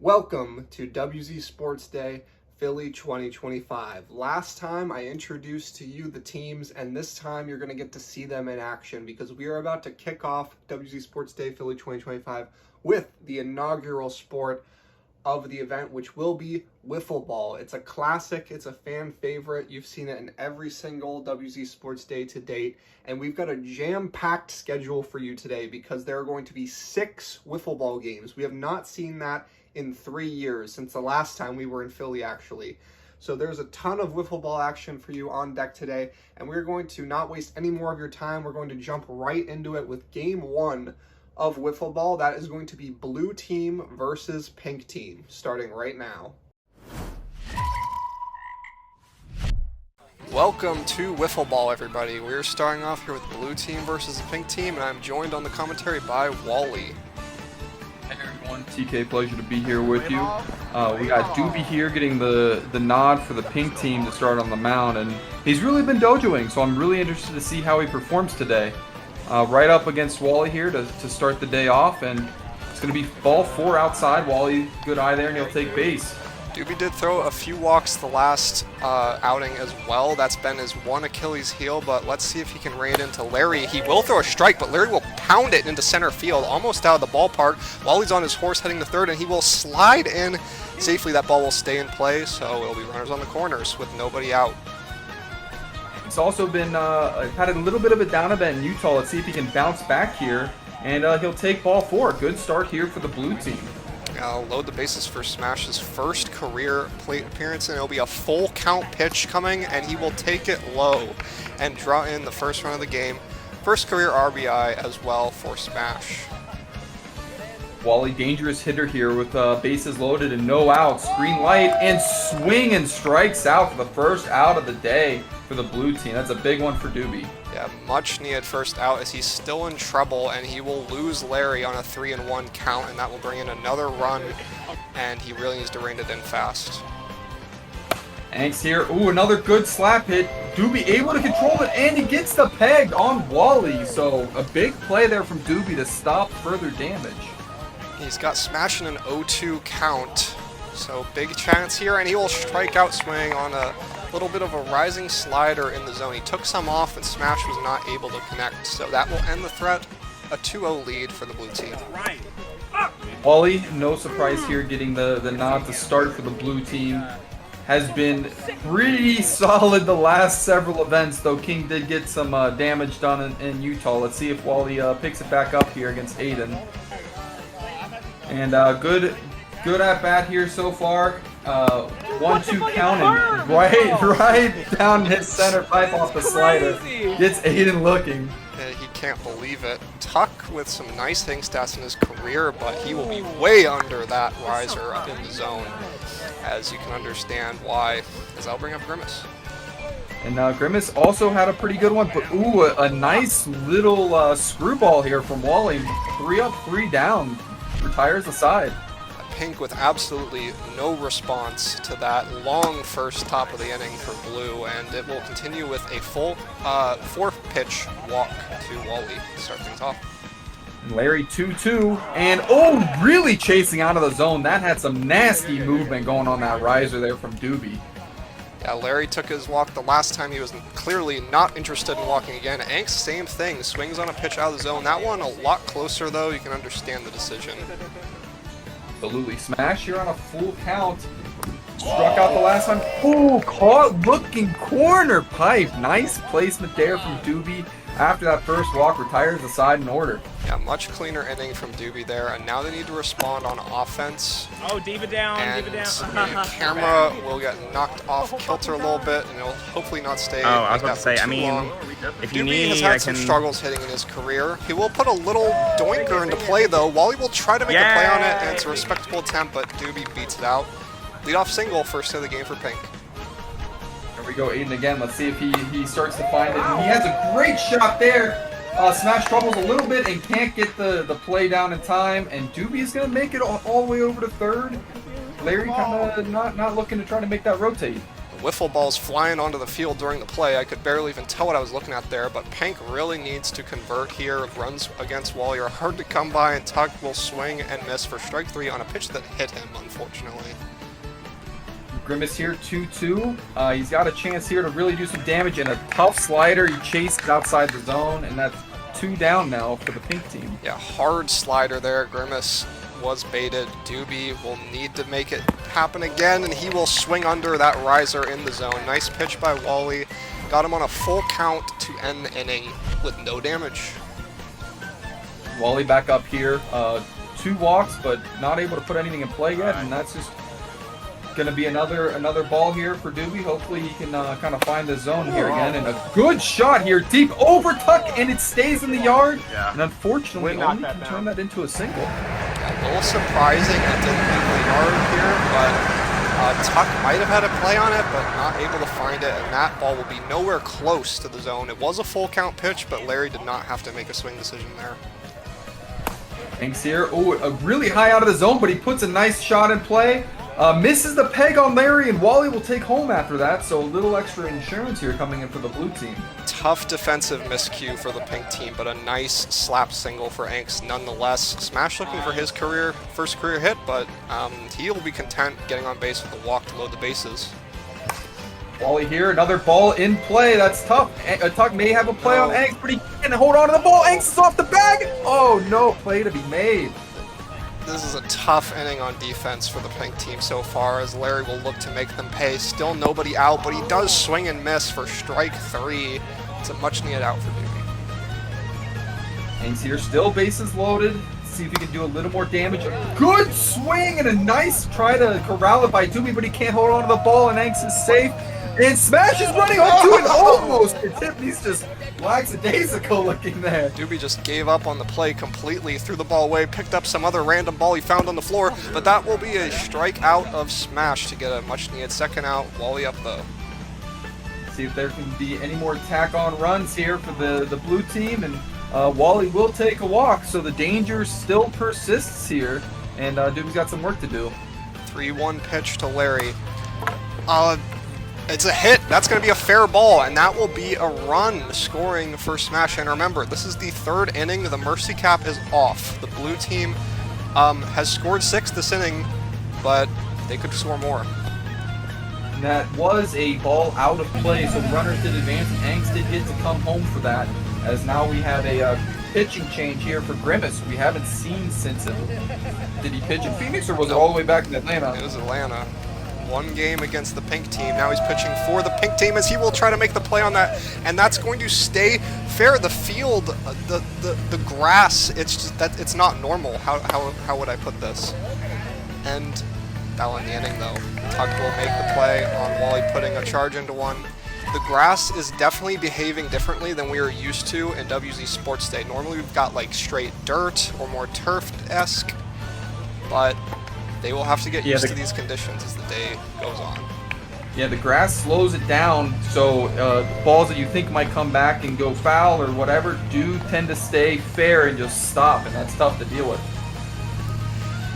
Welcome to WZ Sports Day Philly 2025. Last time I introduced to you the teams, and this time you're going to get to see them in action because we are about to kick off WZ Sports Day Philly 2025 with the inaugural sport of the event, which will be Wiffle Ball. It's a classic, it's a fan favorite. You've seen it in every single WZ Sports Day to date, and we've got a jam-packed schedule for you today because there are going to be 6 Wiffle Ball games. We have not seen that in 3 years, since the last time we were in Philly, actually. So there's a ton of Wiffle Ball action for you on deck today, and we're going to not waste any more of your time. We're going to jump right into it with Game 1 of Wiffle Ball. That is going to be blue team versus pink team, starting right now. Welcome to Wiffle Ball, everybody. We're starting off here with blue team versus the pink team, and I'm joined on the commentary by Wally. Hey everyone, TK, pleasure to be here with you. We got Doobie here getting the nod for the pink team to start on the mound, and he's really been dojoing, so I'm really interested to see how he performs today. Right up against Wally here to start the day off, and it's going to be ball 4 outside. Wally, good eye there, and he'll take base. Doobie did throw a few walks the last outing as well. That's been his one Achilles heel, but let's see if he can rein it into Larry. He will throw a strike, but Larry will pound it into center field, almost out of the ballpark. Wally's on his horse heading to third, and he will slide in safely. That ball will stay in play, so it'll be runners on the corners with nobody out. It's also been had a little bit of a down event in Utah. Let's see if he can bounce back here, and he'll take ball 4. Good start here for the blue team. I'll load the bases for Smash's first career plate appearance, and it'll be a full count pitch coming, and he will take it low and draw in the first run of the game. First career RBI as well for Smash. Wally, dangerous hitter here with bases loaded and no outs. Green light and swing and strikes out for the first out of the day for the blue team. That's a big one for Doobie. Yeah, much needed first out as he's still in trouble, and he will lose Larry on a 3-1 count, and that will bring in another run, and he really needs to rein it in fast. Angst here. Ooh, another good slap hit. Doobie able to control it, and he gets the peg on Wally. So a big play there from Doobie to stop further damage. He's got Smash in an 0-2 count, so big chance here, and he will strike out swing on a little bit of a rising slider in the zone. He took some off, and Smash was not able to connect, so that will end the threat. A 2-0 lead for the blue team. Wally, no surprise here, getting the nod to start for the blue team. Has been pretty solid the last several events, though King did get some damage done in Utah. Let's see if Wally picks it back up here against Aiden. And good at bat here so far. 1-2 count, and right down his center pipe off the slider. Gets Aiden looking. He can't believe it. Tuck with some nice hitting stats in his career, but he will be way under that riser up in the zone, as you can understand why, as I'll bring up Grimace. And Grimace also had a pretty good one, but ooh, a nice little screwball here from Wally. 3 up, 3 down. Retires the side. Pink with absolutely no response to that long first top of the inning for blue, and it will continue with a full 4-pitch walk to Wally to start things off. And Larry 2-2, and oh, really chasing out of the zone. That had some nasty movement going on that riser there from Doobie. Yeah, Larry took his walk the last time. He was clearly not interested in walking again. Angst, same thing, swings on a pitch out of the zone. That one a lot closer, though. You can understand the decision. Absolutely. Smash here on a full count. Struck out the last time. Ooh, caught looking corner pipe. Nice placement there from Doobie. After that first walk, retires the side in order. Yeah, much cleaner inning from Doobie there, and now they need to respond on offense. Oh, diva down, and diva down. The camera will get knocked off kilter a little bit, and it'll hopefully not stay. Oh, I was about to say, I mean, long. if you Doobie need, has had I some can... struggles hitting in his career. He will put a little doinker into play, though. Wally will try to make a play on it, and it's a respectable attempt, but Doobie beats it out. Leadoff single, first hit of the game for Pink. Here we go, Aiden again. Let's see if he starts to find it. And he has a great shot there. Smash troubles a little bit and can't get the play down in time. And Doobie is going to make it all the way over to third. Larry kind of not looking to try to make that rotate. Wiffle balls flying onto the field during the play. I could barely even tell what I was looking at there, but Pink really needs to convert here. Runs against Wally are hard to come by, and Tuck will swing and miss for strike 3 on a pitch that hit him, unfortunately. Grimace here, 2-2. He's got a chance here to really do some damage, and a tough slider. He chased it outside the zone, and that's 2 down now for the Pink team. Yeah, hard slider there. Grimace was baited. Doobie will need to make it happen again, and he will swing under that riser in the zone. Nice pitch by Wally. Got him on a full count to end the inning with no damage. Wally back up here. 2 walks, but not able to put anything in play yet, and that's just going to be another ball here for Doobie. Hopefully he can kind of find the zone here again, and a good shot here, deep over Tuck, and it stays in the yard. Yeah. And unfortunately, only can turn that into a single. Yeah, a little surprising it didn't leave the yard here, but Tuck might have had a play on it, but not able to find it, and that ball will be nowhere close to the zone. It was a full count pitch, but Larry did not have to make a swing decision there. Thanks here. Oh, really high out of the zone, but he puts a nice shot in play. Misses the peg on Larry, and Wally will take home after that, so a little extra insurance here coming in for the blue team. Tough defensive miscue for the Pink team, but a nice slap single for Anks nonetheless. Smash looking for his first career hit, but he will be content getting on base with a walk to load the bases. Wally here, another ball in play. That's tough. Tuck may have a play on Anks, but he can't hold on to the ball. Anks is off the bag. Oh, no play to be made. This is a tough inning on defense for the Pink team so far, as Larry will look to make them pay. Still nobody out, but he does swing and miss for strike 3. It's a much-needed out for Doobie. Anks here, still bases loaded. See if he can do a little more damage. A good swing and a nice try to corral it by Doobie, but he can't hold on to the ball, and Anks is safe. And Smash is running on to it, almost. He's just lackadaisical looking there. Doobie just gave up on the play completely, threw the ball away, picked up some other random ball he found on the floor, but that will be a strikeout of Smash to get a much-needed second out. Wally up, though. See if there can be any more tack-on runs here for the blue team, and Wally will take a walk, so the danger still persists here, and Doobie's got some work to do. 3-1 pitch to Larry. It's a hit. That's going to be a fair ball, and that will be a run scoring for Smash. And remember, this is the 3rd inning. The mercy cap is off. The blue team has scored 6 this inning, but they could score more. And that was a ball out of play, so runners did advance, and Anks did get to come home for that, as now we have a pitching change here for Grimace. We haven't seen since it. Did he pitch in Phoenix, or was it all the way back in Atlanta? It was Atlanta. 1 game against the Pink team. Now he's pitching for the Pink team, as he will try to make the play on that, and that's going to stay fair. The field, the grass, it's just that it's not normal. How would I put this? And that one, the inning though. Tuck will make the play on Wally putting a charge into one. The grass is definitely behaving differently than we are used to in WZ Sports Day. Normally we've got like straight dirt or more turf-esque, but they will have to get used to these conditions as the day goes on. Yeah, the grass slows it down, so balls that you think might come back and go foul or whatever do tend to stay fair and just stop, and that's tough to deal with.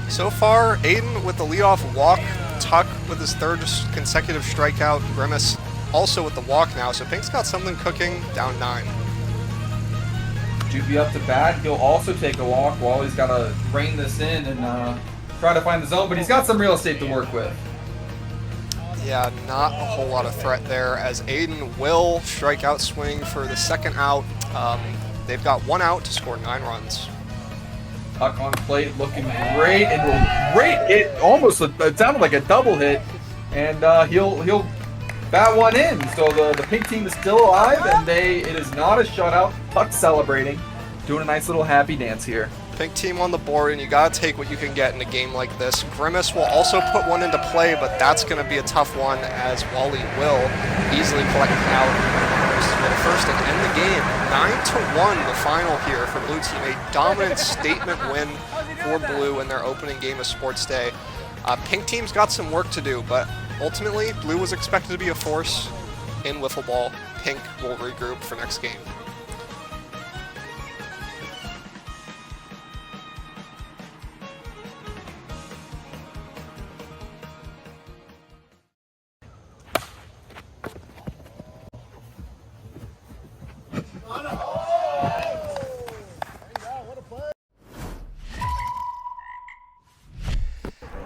So far, Aiden with the leadoff walk, Tuck with his 3rd consecutive strikeout, Grimace also with the walk now, so Pink's got something cooking, down 9. Doobie up to bat, he'll also take a walk. Wally's got to rein this in and try to find the zone, but he's got some real estate to work with. Yeah, not a whole lot of threat there, as Aiden will strike out swing for the 2nd out. They've got 1 out to score 9 runs. Tuck on plate, looking great, and great hit, almost it sounded like a double hit, and he'll bat one in. So the Pink team is still alive, and it is not a shutout. Tuck celebrating, doing a nice little happy dance here. Pink team on the board, and you gotta take what you can get in a game like this. Grimace will also put one into play, but that's gonna be a tough one, as Wally will easily collect an out for the first and end the game. 9-1 the final here for blue team. A dominant statement win for blue in their opening game of Sports Day. Pink team's got some work to do, but ultimately blue was expected to be a force in wiffle ball. Pink will regroup for next game.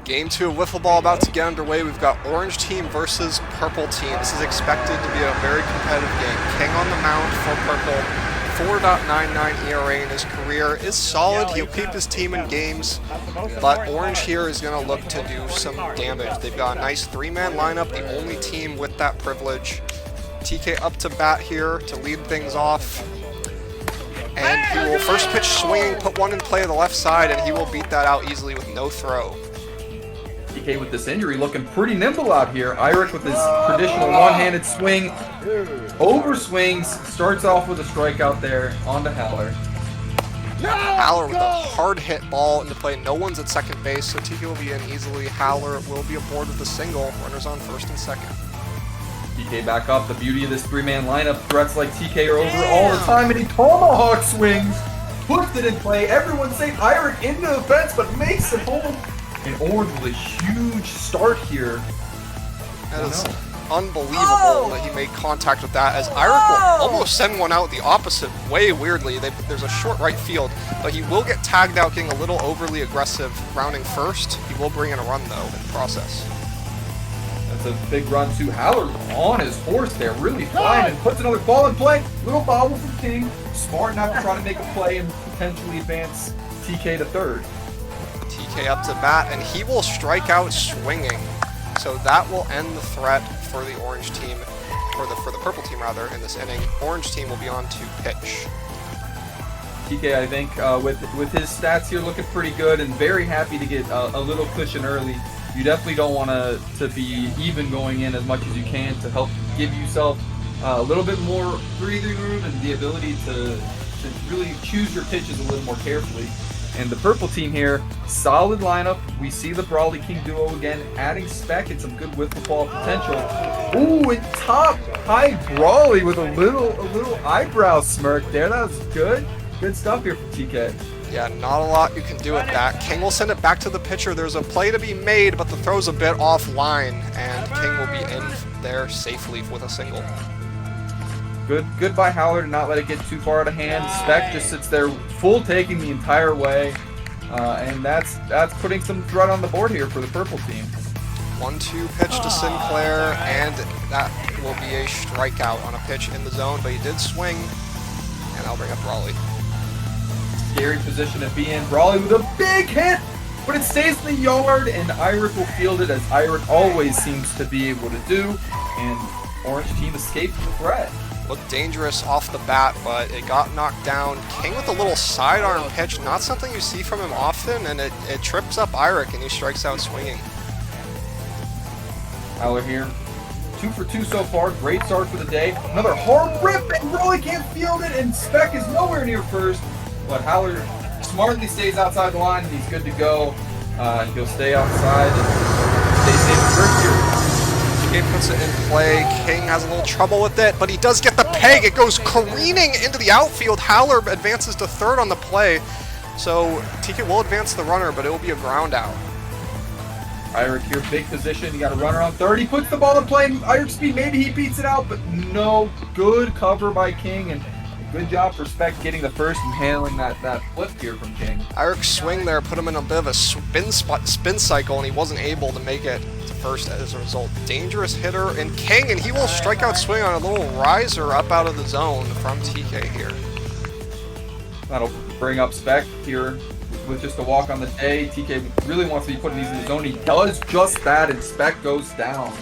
Game 2 of Wiffle Ball about to get underway. We've got orange team versus purple team. This is expected to be a very competitive game. King on the mound for purple. 4.99 ERA in his career is solid. He'll keep his team in games, but orange here is going to look to do some damage. They've got a nice three-man lineup, the only team with that privilege. TK up to bat here to lead things off. And he will first pitch swinging, put one in play to the left side, and he will beat that out easily with no throw. TK with this injury looking pretty nimble out here. Iric with his traditional one-handed swing. Overswings, starts off with a strikeout there onto Haller. Haller with a hard hit ball into play. No one's at second base, so TK will be in easily. Haller will be aboard with a single. Runners on first and second. TK back up. The beauty of this three-man lineup, threats like TK are over all the time, and he tomahawk swings, puts it in play. Everyone's saying Iric into the fence, but makes it home. And Orange with a huge start here. That is unbelievable that he made contact with that, as Iric will almost send one out the opposite way, weirdly. There's a short right field, but he will get tagged out getting a little overly aggressive rounding first. He will bring in a run, though, in the process. That's a big run, too. Haller on his horse there, really flying, and puts another ball in play. Little bobble from King. Smart enough to try to make a play and potentially advance TK to third. TK up to bat, and he will strike out swinging. So that will end the threat for the orange team, or for the purple team rather, in this inning. Orange team will be on to pitch. TK, I think, with his stats here looking pretty good and very happy to get a little cushion early. You definitely don't want to be even going in as much as you can to help give yourself a little bit more breathing room and the ability to really choose your pitches a little more carefully. And the purple team here, solid lineup. We see the Brawley King duo again, adding spec and some good wiffle ball potential. Ooh, and top high Brawley with a little eyebrow smirk there. That was good. Good stuff here from TK. Yeah, not a lot you can do with that. King will send it back to the pitcher. There's a play to be made, but the throw's a bit offline, and King will be in there safely with a single. Good by Howler to not let it get too far out of hand. Spec just sits there full taking the entire way, and that's putting some threat on the board here for the purple team. 1-2 pitch to Sinclair, and that will be a strikeout on a pitch in the zone, but he did swing, and I'll bring up Brawley. Scary position to be in. Brawley with a big hit, but it stays in the yard, and Iric will field it, as Iric always seems to be able to do, and orange team escapes the threat. Looked dangerous off the bat, but it got knocked down. King with a little sidearm pitch, not something you see from him often, and it trips up Iric, and he strikes out swinging. Howler here, 2 for 2 so far. Great start for the day. Another hard rip, and Brawley can't field it, and Spec is nowhere near first. But Howler smartly stays outside the line, and he's good to go. He'll stay outside and stay safe for first here. TK puts it in play. King has a little trouble with it, but he does get the peg. It goes careening into the outfield. Howler advances to third on the play. So TK will advance the runner, but it will be a ground out. Iric here, big position. You got a runner on third. He puts the ball in play. Iric speed, maybe he beats it out, but no. Good cover by King, and good job for Spec getting the first and handling that flip here from King. Iric's swing there put him in a bit of a spin cycle, and he wasn't able to make it to first as a result. Dangerous hitter in King, and he will strike out swing on a little riser up out of the zone from TK here. That'll bring up Spec here with just a walk on the day. TK really wants to be putting these in the zone. He does just that, and Spec goes down.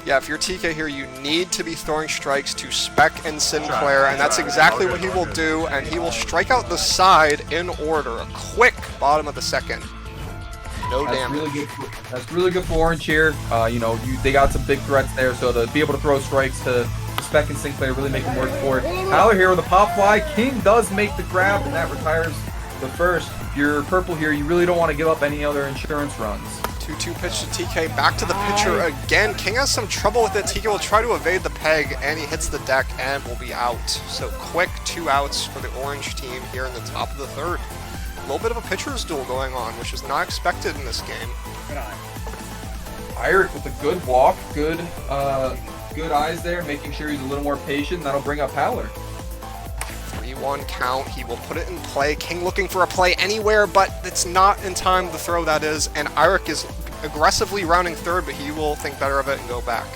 Yeah, if you're TK here, you need to be throwing strikes to Spec and Sinclair, and that's exactly what he will do, and he will strike out the side in order. A quick bottom of the second. No damage. That's really good for Orange here. They got some big threats there, so to be able to throw strikes to Spec and Sinclair really make them work for it. Howler here with a pop fly. King does make the grab, and that retires the first. If you're purple here, you really don't want to give up any other insurance runs. 2-2 pitch to TK, back to the pitcher again. King has some trouble with it. TK will try to evade the peg, and he hits the deck and will be out. So quick 2 outs for the orange team here in the top of the third. A little bit of a pitcher's duel going on, which is not expected in this game. Iric with a good walk, good eyes there, making sure he's a little more patient. That'll bring up Howler. 3-1 count. He will put it in play. King looking for a play anywhere, but it's not in time to throw, that is. And Iric is aggressively rounding third, but he will think better of it and go back.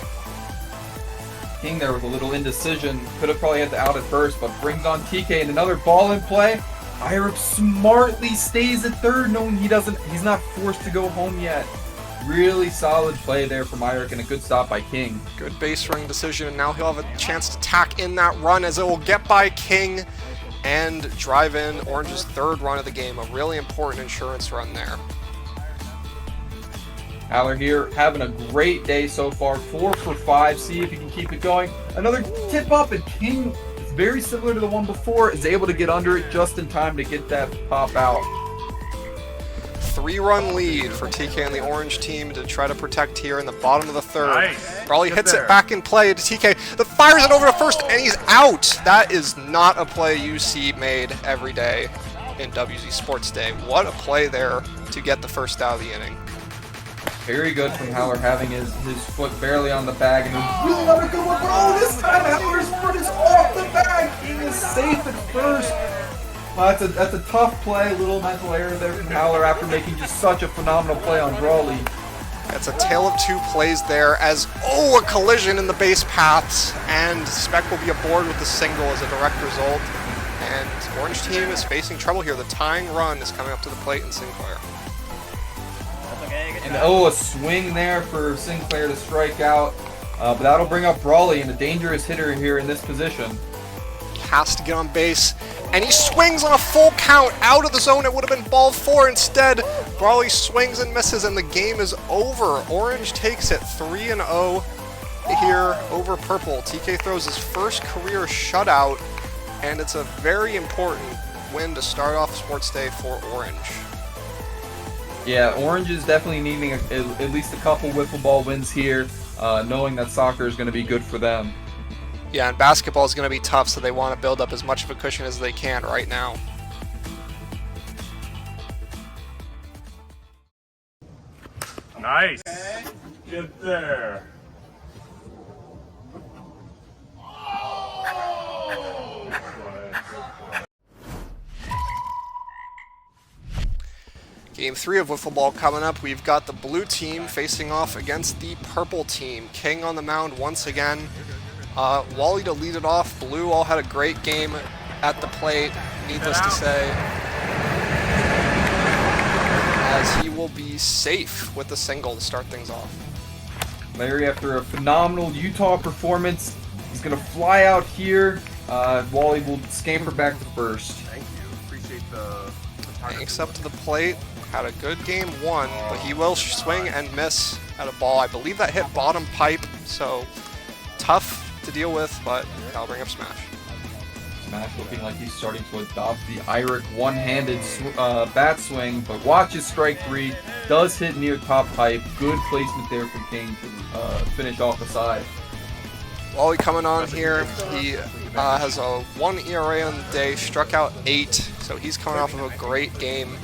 King there with a little indecision. Could have probably had the out at first, but brings on TK and another ball in play. Irip smartly stays at third, knowing he's not forced to go home yet. Really solid play there from Irip and a good stop by King. Good base running decision, and now he'll have a chance to tack in that run as it will get by King and drive in Orange's third run of the game. A really important insurance run there. Haller here having a great day so far, 4 for 5. See if he can keep it going. Another tip up, and King is very similar to the one before, is able to get under it just in time to get that pop out. 3-run lead for TK and the Orange team to try to protect here in the bottom of the third. Nice. Brawley hits it back in play to TK. The fires it over to first, and he's out. That is not a play you see made every day in WZ Sports Day. What a play there to get the first out of the inning. Very good from Haller, having his foot barely on the bag, and really not a good one, but oh, this time Haller's foot is off the bag. King is safe at first. Well, that's a tough play, a little mental error there from Haller after making just such a phenomenal play on Brawley. That's a tale of two plays there as, a collision in the base paths, and Spec will be aboard with the single as a direct result. And Orange team is facing trouble here. The tying run is coming up to the plate in Sinclair. And a swing there for Sinclair to strike out. But that'll bring up Brawley, and a dangerous hitter here in this position. Has to get on base, and he swings on a full count out of the zone. It would have been ball 4 instead. Brawley swings and misses, and the game is over. Orange takes it 3-0 here over Purple. TK throws his first career shutout, and it's a very important win to start off Sports Day for Orange. Yeah, Orange is definitely needing at least a couple wiffle ball wins here, knowing that soccer is going to be good for them. Yeah, and basketball is going to be tough, so they want to build up as much of a cushion as they can right now. Nice. Get there. Game 3 of Wiffle Ball coming up. We've got the blue team facing off against the purple team. King on the mound once again. Wally to lead it off. Blue all had a great game at the plate, needless to say, as he will be safe with the single to start things off. Larry, after a phenomenal Utah performance, he's going to fly out here. Wally will scamper back to first. Thank you. Appreciate the Hanks up to the plate. Had a good game 1, but he will swing and miss at a ball. I believe that hit bottom pipe, so tough to deal with, but that'll bring up Smash. Smash looking like he's starting to adopt the Iric one-handed bat swing, but watches strike 3, does hit near top pipe. Good placement there from King to finish off the side. Wally coming on here, he has a 1 ERA on the day, struck out 8, so he's coming off of a great game.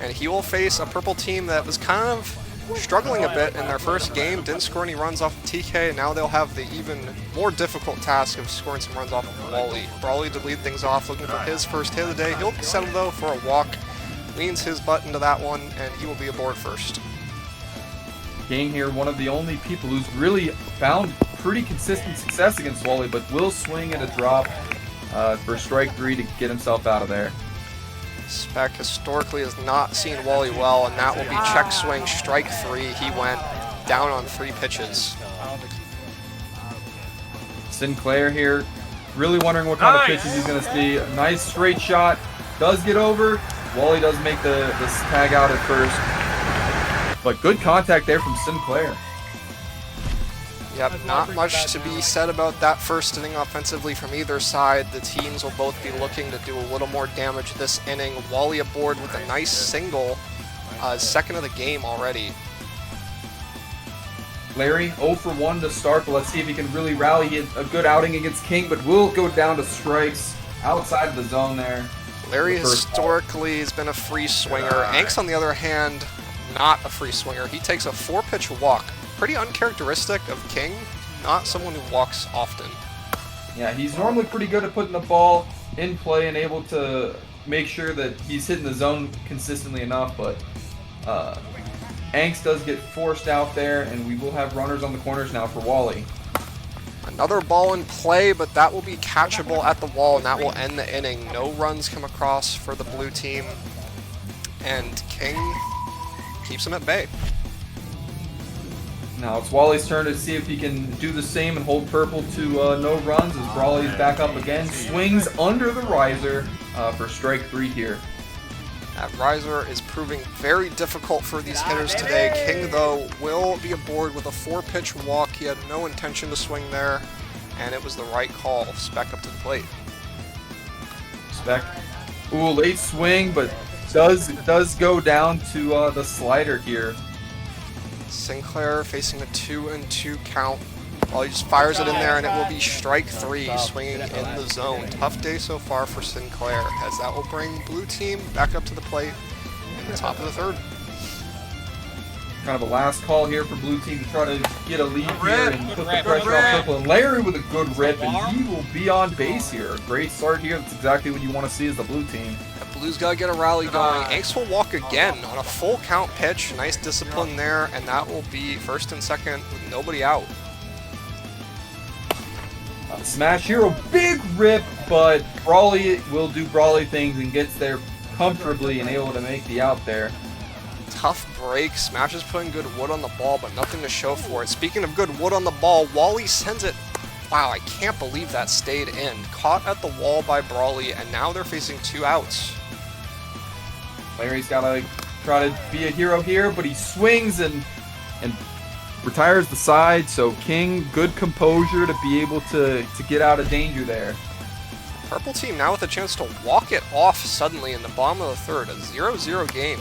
And he will face a purple team that was kind of struggling a bit in their first game, didn't score any runs off of TK, and now they'll have the even more difficult task of scoring some runs off of Wally. Brawley to lead things off, looking for his first hit of the day. He'll settle though for a walk, leans his butt into that one, and he will be aboard first. King here, one of the only people who's really found pretty consistent success against Wally, but will swing at a drop for strike 3 to get himself out of there. Spec historically has not seen Wally well, and that will be check swing, strike 3. He went down on 3 pitches. Sinclair here, really wondering what kind of pitches he's going to see. A nice straight shot, does get over. Wally does make the tag out at first, but good contact there from Sinclair. Yep, not much to be said about that first inning offensively from either side. The teams will both be looking to do a little more damage this inning. Wally aboard with a nice single, second of the game already. Larry 0 for 1 to start, but let's see if he can really rally. He had a good outing against King, but will go down to strikes outside of the zone there. Larry historically has been a free swinger. Anks, on the other hand, not a free swinger. He takes a 4-pitch walk. Pretty uncharacteristic of King, not someone who walks often. Yeah, he's normally pretty good at putting the ball in play and able to make sure that he's hitting the zone consistently enough, but Angst does get forced out there, and we will have runners on the corners now for Wally. Another ball in play, but that will be catchable at the wall, and that will end the inning. No runs come across for the blue team, and King keeps him at bay. Now it's Wally's turn to see if he can do the same and hold purple to no runs as Brawley's back up again. Swings under the riser for strike 3 here. That riser is proving very difficult for these hitters today. King, though, will be aboard with a 4-pitch walk. He had no intention to swing there, and it was the right call. Spec up to the plate. Spec. Ooh, late swing, but does go down to the slider here. Sinclair facing a 2-2 count. Well, he just fires it in there, and it will be strike 3, swinging in the zone. Tough day so far for Sinclair, as that will bring blue team back up to the plate in the top of the 3rd. Kind of a last call here for blue team to try to get a lead here and put the pressure on purple. And Larry with a good rip, and he will be on base here. A great start here. That's exactly what you want to see as the blue team. The Blues got to get a rally going. Angst will walk again on a full count pitch. Nice discipline there, and that will be first and second with nobody out. Smash here, a big rip, but Brawley will do Brawley things and gets there comfortably and able to make the out there. Tough break. Smash is putting good wood on the ball, but nothing to show for it. Speaking of good wood on the ball, Wally sends it. Wow, I can't believe that stayed in. Caught at the wall by Brawley, and now they're facing 2 outs. Larry's got to try to be a hero here, but he swings and retires the side, so King, good composure to be able to get out of danger there. Purple team now with a chance to walk it off suddenly in the bottom of the 3rd, a 0-0 game.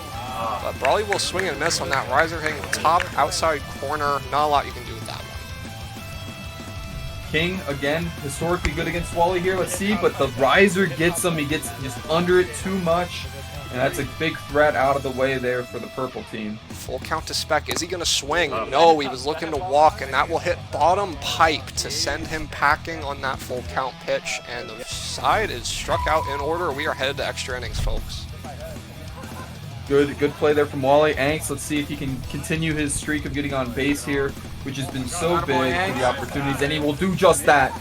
But Brawley will swing and miss on that riser hitting the top outside corner. Not a lot you can do with that one. King, again, historically good against Wally here, let's see, but the riser gets him, he gets just under it too much. And that's a big threat out of the way there for the purple team. Full count to Spec. Is he going to swing? No, he was looking to walk, and that will hit bottom pipe to send him packing on that full count pitch. And the side is struck out in order. We are headed to extra innings, folks. Good play there from Wally. Angst, let's see if he can continue his streak of getting on base here, which has been so big for the opportunities, and he will do just that.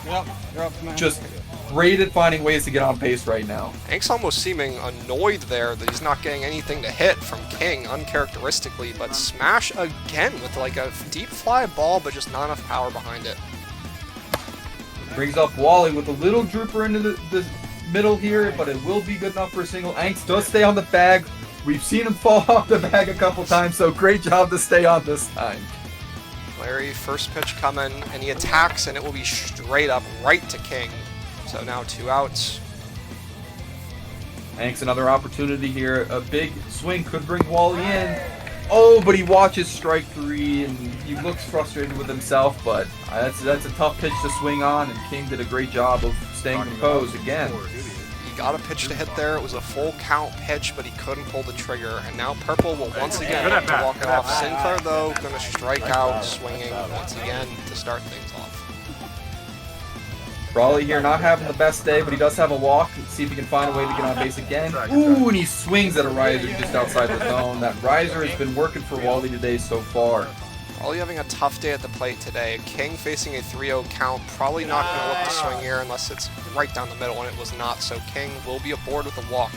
Just great at finding ways to get on base right now. Angst almost seeming annoyed there that he's not getting anything to hit from King, uncharacteristically, but smash again with like a deep fly ball, but just not enough power behind it. Brings up Wally with a little drooper into the middle here, but it will be good enough for a single. Angst does stay on the bag. We've seen him fall off the bag a couple times, so great job to stay on this time. Larry, first pitch coming, and he attacks, and it will be straight up right to King. So now 2 outs. Angst, another opportunity here. A big swing could bring Wally in. Oh, but he watches strike 3, and he looks frustrated with himself, but that's a tough pitch to swing on, and King did a great job of staying composed again. He got a pitch to hit there. It was a full count pitch, but he couldn't pull the trigger. And now Purple will once again have to walk it off. Sinclair, though, going to strike out, swinging once again to start things off. Brawley here not having the best day, but he does have a walk. Let's see if he can find a way to get on base again. Ooh, and he swings at a riser just outside the zone. That riser has been working for Wally today so far. Wally having a tough day at the plate today. King facing a 3-0 count. Probably not going to look to swing here unless it's right down the middle, and it was not. So King will be aboard with a walk.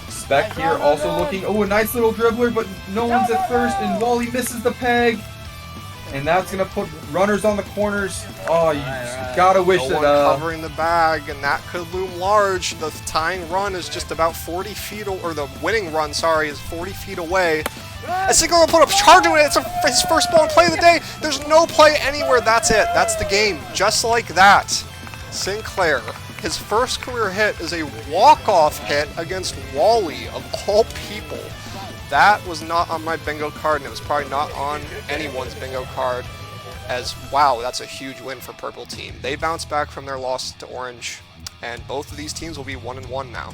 Spec here also looking. Oh, a nice little dribbler, but no one's at first, and Wally misses the peg. And that's going to put runners on the corners. Oh, you gotta wish no that... one covering the bag, and that could loom large. The tying run is just about 40 feet, or the winning run, sorry, is 40 feet away. And Sinclair will put up charge with it. It's his first ball and play of the day. There's no play anywhere. That's it. That's the game. Just like that. Sinclair, his first career hit is a walk-off hit against Wally, of all people. That was not on my bingo card, and it was probably not on anyone's bingo card. As, wow, that's a huge win for Purple Team. They bounce back from their loss to Orange, and both of these teams will be 1-1 now.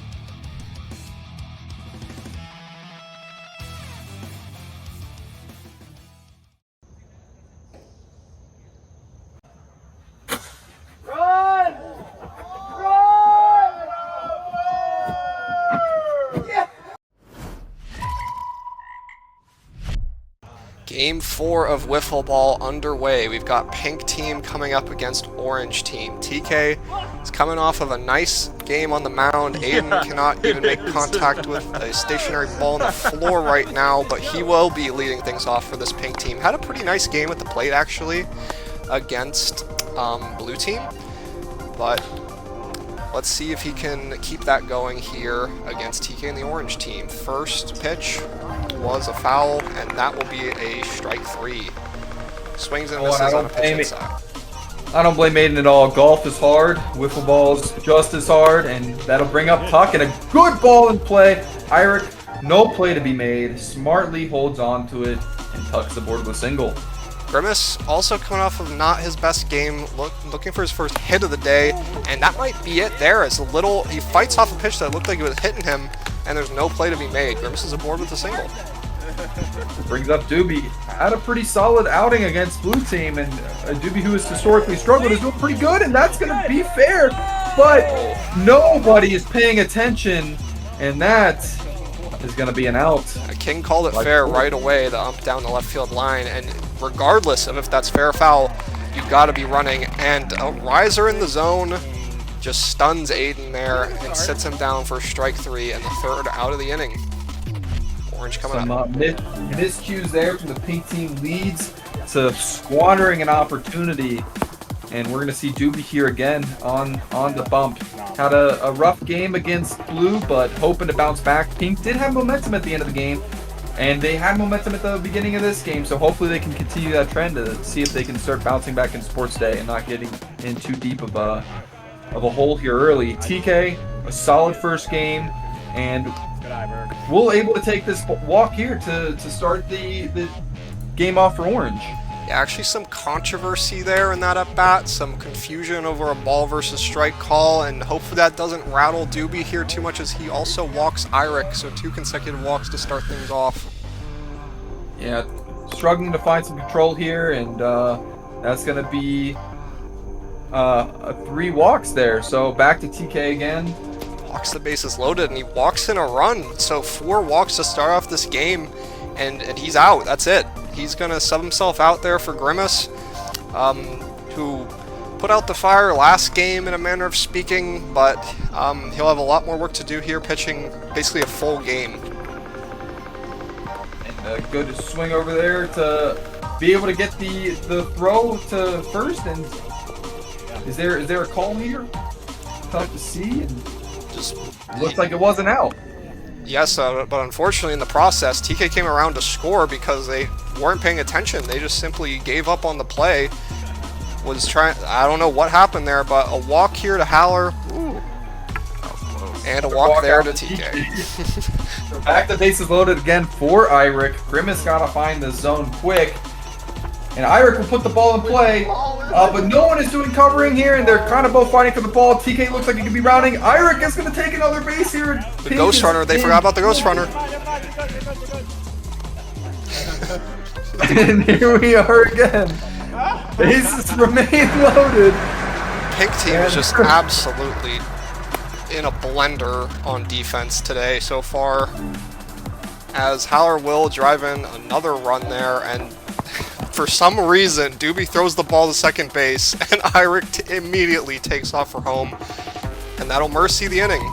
Game 4 of Wiffle Ball underway. We've got pink team coming up against orange team. TK is coming off of a nice game on the mound. Aiden cannot even make contact with a stationary ball on the floor right now, but he will be leading things off for this pink team. Had a pretty nice game at the plate, actually, against blue team, but let's see if he can keep that going here against TK and the orange team. First pitch was a foul, and that will be a strike 3. Swings and misses on a pitch inside. I don't blame Aiden at all. Golf is hard, wiffle ball's just as hard, and that'll bring up Tuck and a good ball in play. Eirik, no play to be made, smartly holds on to it and tucks the board with a single. Grimace also coming off of not his best game, looking for his first hit of the day, and that might be it there. As he fights off a pitch that looked like it was hitting him, and there's no play to be made. Grimace is aboard with a single. Brings up Doobie. Had a pretty solid outing against blue team, and Doobie, who has historically struggled, is doing pretty good, and that's going to be fair, but nobody is paying attention, and that is going to be an out. King called it fair right away, the ump down the left field line, and regardless of if that's fair or foul, you've got to be running. And a riser in the zone just stuns Aiden there and sits him down for strike 3 and the third out of the inning. Orange coming up. Miscues there from the pink team leads to squandering an opportunity. And we're going to see Doobie here again on the bump. Had a rough game against blue, but hoping to bounce back. Pink did have momentum at the end of the game, and they had momentum at the beginning of this game, so hopefully they can continue that trend to see if they can start bouncing back in Sports Day and not getting in too deep of a hole here early. TK, a solid first game, and we're able to take this walk here to start the game off for Orange. Yeah, actually some controversy there in that at-bat, some confusion over a ball versus strike call, and hopefully that doesn't rattle Doobie here too much as he also walks Eirik, so 2 consecutive walks to start things off. Yeah, struggling to find some control here, and that's going to be 3 walks there, so back to TK again. Walks the bases loaded, and he walks in a run, so 4 walks to start off this game, and he's out. That's it. He's going to sub himself out there for Grimace, who put out the fire last game in a manner of speaking, but he'll have a lot more work to do here, pitching basically a full game. And a good swing over there to be able to get the throw to first. And is there a call here? Tough to see. And just looks like it wasn't out. Yes, but unfortunately in the process, TK came around to score because they weren't paying attention. They just simply gave up on the play. I don't know what happened there, but a walk here to Haller. Ooh. And a walk there to TK. Back the bases loaded again for Eirik. Grimace got to find the zone quick. And Eirik will put the ball in play, but no one is doing covering here, and they're kind of both fighting for the ball. TK looks like he could be rounding. Eirik is going to take another base here. The Ghost Runner, they forgot about the Ghost Runner. And here we are again. Bases remain loaded. Pink team is just absolutely in a blender on defense today so far, as Haller will drive in another run there, and for some reason, Doobie throws the ball to second base, and Eirik immediately takes off for home, and that'll mercy the inning.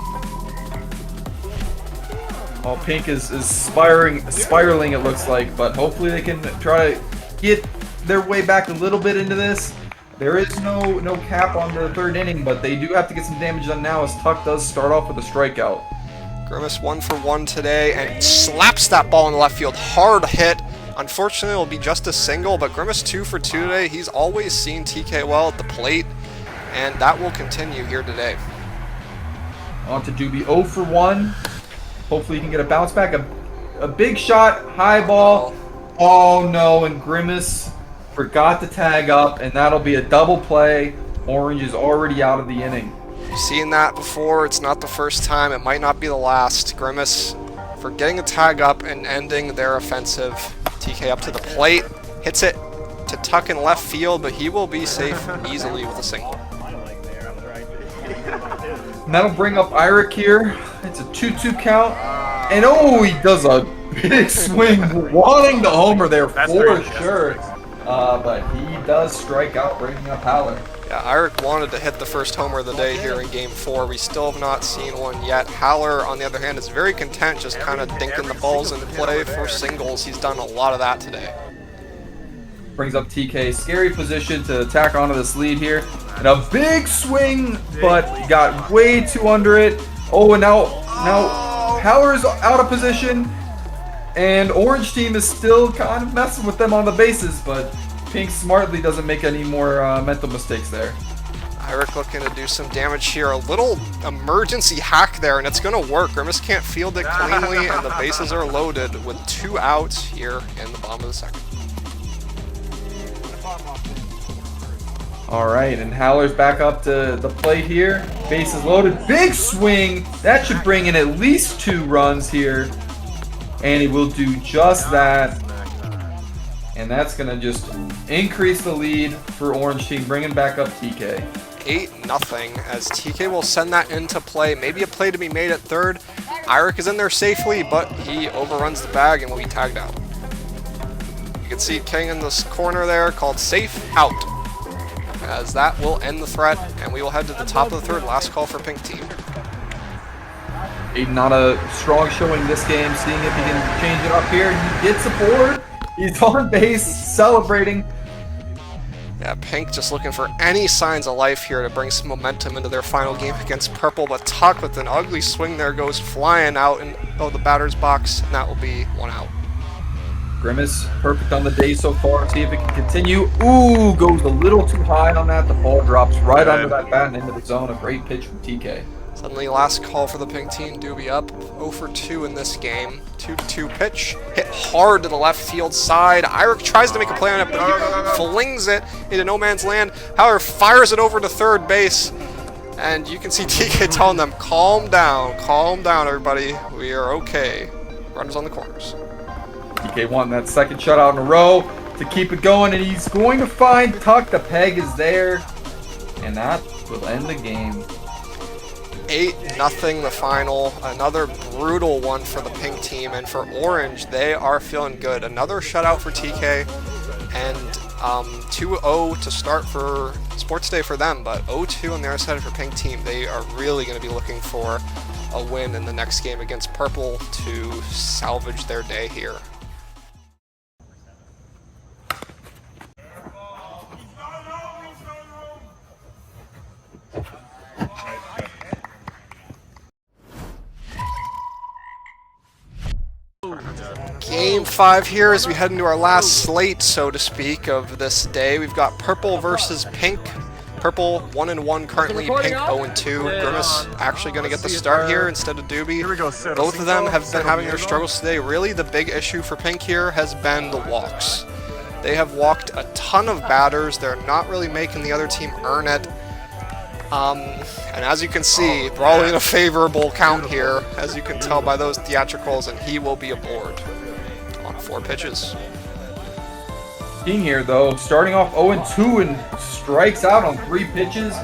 Well, Pink is spiraling, it looks like, but hopefully they can try to get their way back a little bit into this. There is no cap on the third inning, but they do have to get some damage done now as Tuck does start off with a strikeout. Grimace 1 for 1 today, and slaps that ball in the left field. Hard hit. Unfortunately, it'll be just a single, but Grimace 2 for 2 today. He's always seen TK well at the plate, and that will continue here today. On to Doobie, 0 for 1. Hopefully he can get a bounce back. A big shot, high ball. Oh no, and Grimace forgot to tag up, and that'll be a double play. Orange is already out of the inning. You've seen that before. It's not the first time. It might not be the last. Grimace for getting a tag up and ending their offensive. TK up to the plate, hits it to Tuck in left field, but he will be safe easily with a single. And that'll bring up Eirik here. It's a 2-2 count. And oh, he does a Big swing, wanting the homer there That's for very good. sure. But he does strike out, breaking up Haller. Yeah, Eirik wanted to hit the first homer of the day here in Game 4. We still have not seen one yet. Haller, on the other hand, is very content just kind of dinking the balls into play for singles. He's done a lot of that today. Brings up TK. Scary position to attack onto this lead here. And a big swing, but got way too under it. Oh, and now Haller's out of position. And Orange team is still kind of messing with them on the bases, but Pink smartly doesn't make any more mental mistakes there. Eirik looking to do some damage here. A little emergency hack there, and it's going to work. Grimace can't field it cleanly, and the bases are loaded with 2 outs here in the bottom of the second. All right, and Haller's back up to the plate here. Bases loaded. Big swing. That should bring in at least 2 runs here. And he will do just that. And that's going to just increase the lead for Orange team, bringing back up TK. 8-0 as TK will send that into play. Maybe a play to be made at third. Eirik is in there safely, but he overruns the bag and will be tagged out. You can see King in this corner there called safe out, as that will end the threat, and we will head to the top of the third. Last call for Pink team. Aiden not a strong showing this game, seeing if he can change it up here. He gets a board. He's on base, celebrating. Yeah, Pink just looking for any signs of life here to bring some momentum into their final game against Purple, but Tuck with an ugly swing there goes flying out in the batter's box, and that will be 1 out. Grimace, perfect on the day so far. See if it can continue. Ooh, goes a little too high on that. The ball drops right under that bat and into the zone. A great pitch from TK. Suddenly, last call for the Pink team. Doobie up 0 for 2 in this game. 2-2 pitch. Hit hard to the left field side. Eirik tries to make a play on it, but he flings it into no man's land. However, fires it over to third base. And you can see TK telling them, calm down, everybody. We are okay. Runners on the corners. TK wanting that second shutout in a row to keep it going, and he's going to find Tuck. The peg is there, and that will end the game. 8-0 the final. Another brutal one for the Pink team, and for Orange, they are feeling good. Another shutout for TK, and 2-0 to start for Sports Day for them, but 0-2 on the other side for Pink team. They are really going to be looking for a win in the next game against Purple to salvage their day here. Game 5 here as we head into our last slate, so to speak, of this day. We've got Purple versus Pink. Purple 1-1 currently, Pink 0-2. Grimace actually going to get the start here instead of Doobie. Both of them have been having their struggles today. Really, the big issue for Pink here has been the walks. They have walked a ton of batters. They're not really making the other team earn it. And as you can see, Brawley in a favorable count here, as you can tell by those theatricals, and he will be aboard on 4 pitches. King here, though, starting off 0-2 and strikes out on 3 pitches.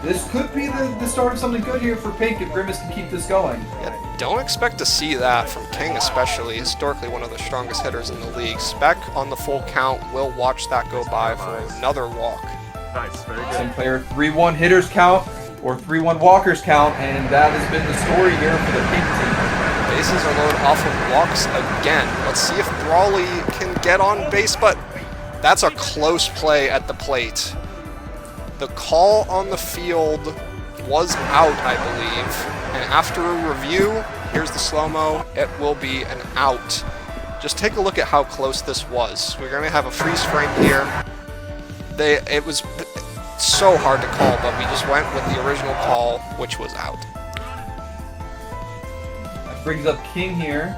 This could be the start of something good here for Pink if Grimace can keep this going. Yeah, don't expect to see that from King especially, historically one of the strongest hitters in the league. Spec on the full count, will watch that go by for another walk. Nice, very good. Sinclair 3-1 hitters count or 3-1 walkers count, and that has been the story here for the Pink team. Bases are loaded off of walks again. Let's see if Brawley can get on base, but that's a close play at the plate. The call on the field was out, I believe, and after a review, here's the slow-mo, it will be an out. Just take a look at how close this was. We're going to have a freeze frame here. It was so hard to call, but we just went with the original call, which was out. That brings up King here.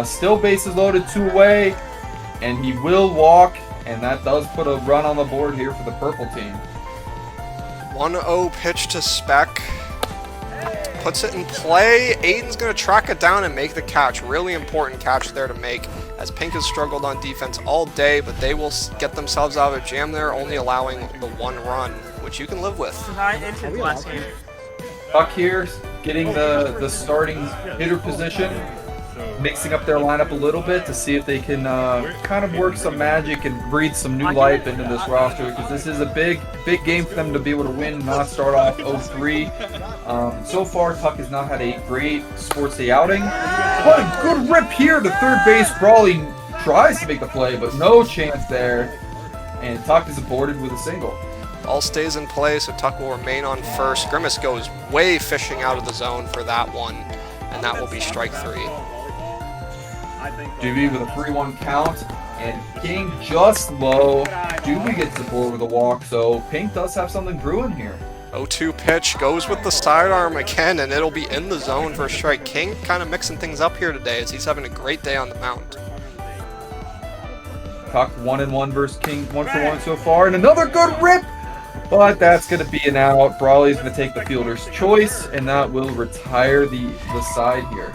Still bases loaded, 2 away, and he will walk, and that does put a run on the board here for the Purple team. 1-0 pitch to Spec. Puts it in play. Aiden's going to track it down and make the catch. Really important catch there to make, as Pink has struggled on defense all day, but they will get themselves out of a jam there, only allowing the 1 run, which you can live with. Last game. Tuck here, getting the starting hitter position. mixing up their lineup a little bit to see if they can kind of work some magic and breathe some new life into this roster, because this is a big game for them to be able to win and not start off 0-3. So far, Tuck has not had a great sports day outing, but a good rip here to third base. Brawley tries to make the play, but no chance there, and Tuck is aborted with a single. Ball stays in play, so Tuck will remain on first. Grimace goes way fishing out of the zone for that one, and that will be strike 3. Doobie with a 3-1 count, and King just low. Doobie gets the board with a walk, so Pink does have something brewing here. 0-2 pitch, goes with the sidearm again, and it'll be in the zone for a strike. King kind of mixing things up here today as he's having a great day on the mound. Tuck 1-1 versus King, 1-for-1 so far, and another good rip! But that's going to be an out. Brawley's going to take the fielder's choice, and that will retire the side here.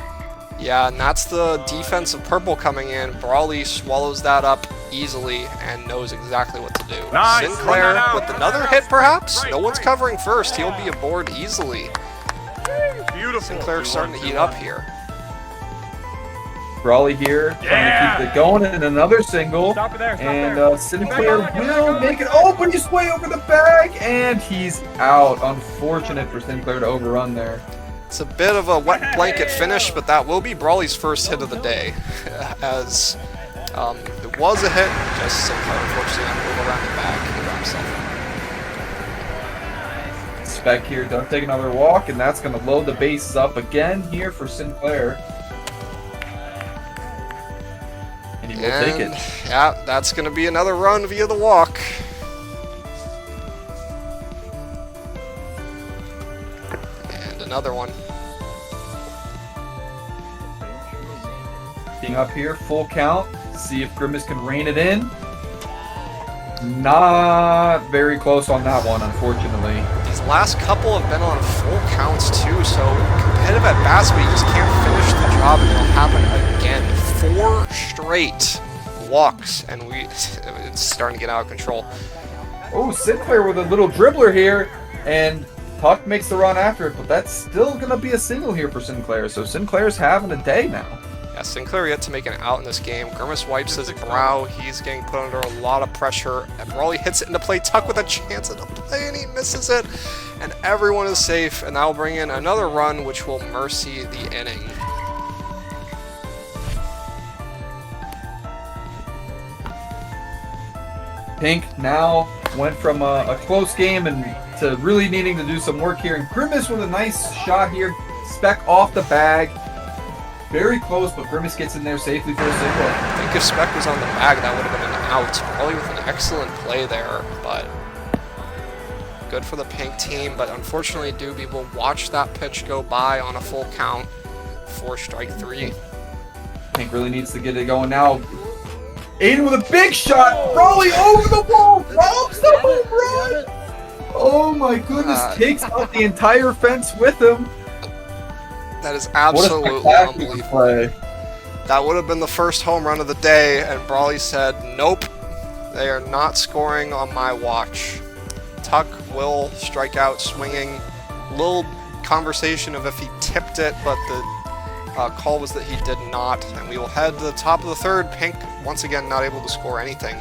Yeah, and that's the defense of purple coming in. Brawley swallows that up easily and knows exactly what to do. Nice. Sinclair with another hit, perhaps? No one's covering first. He'll be aboard easily. Beautiful. Sinclair's starting to heat up here. Brawley here, trying to keep it going, and another single. And Sinclair will make it. Oh, but he's way over the bag, and he's out. Unfortunate for Sinclair to overrun there. It's a bit of a wet blanket finish, but that will be Brawley's first hit of the day. As it was a hit, just Sinclair unfortunately on move around the bag and got himself. Spec here does take another walk, and that's going to load the bases up again here for Sinclair. And he will take it. Yeah, that's going to be another run via the walk. And another one. Being up here, full count. See if Grimace can rein it in. Not very close on that one, unfortunately. These last couple have been on full counts too, so competitive at bats, but you just can't finish the job, and it'll happen again. 4 straight walks, and it's starting to get out of control. Oh, Sinclair with a little dribbler here, and Tuck makes the run after it, but that's still going to be a single here for Sinclair, so Sinclair's having a day now. Yeah, Sinclair yet to make an out in this game. Grimace wipes his brow. He's getting put under a lot of pressure. And Brawley hits it into play. Tuck with a chance at a play, and he misses it. And everyone is safe, and that'll bring in another run, which will mercy the inning. Pink now went from a close game and to really needing to do some work here. And Grimace with a nice shot here. Spec off the bag. Very close, but Grimace gets in there safely for a single. I think if Spec was on the bag, that would have been an out. Probably with an excellent play there, but good for the Pink team. But unfortunately, Doobie will watch that pitch go by on a full count for strike 3. Pink really needs to get it going now. Aiden with a big shot. Brawley over the wall. Robs the home run. Oh my goodness. Takes out the entire fence with him. That is absolutely unbelievable. Play. That would have been the first home run of the day, and Brawley said, nope, they are not scoring on my watch. Tuck will strike out swinging. Little conversation of if he tipped it, but the call was that he did not. And we will head to the top of the third. Pink, once again, not able to score anything.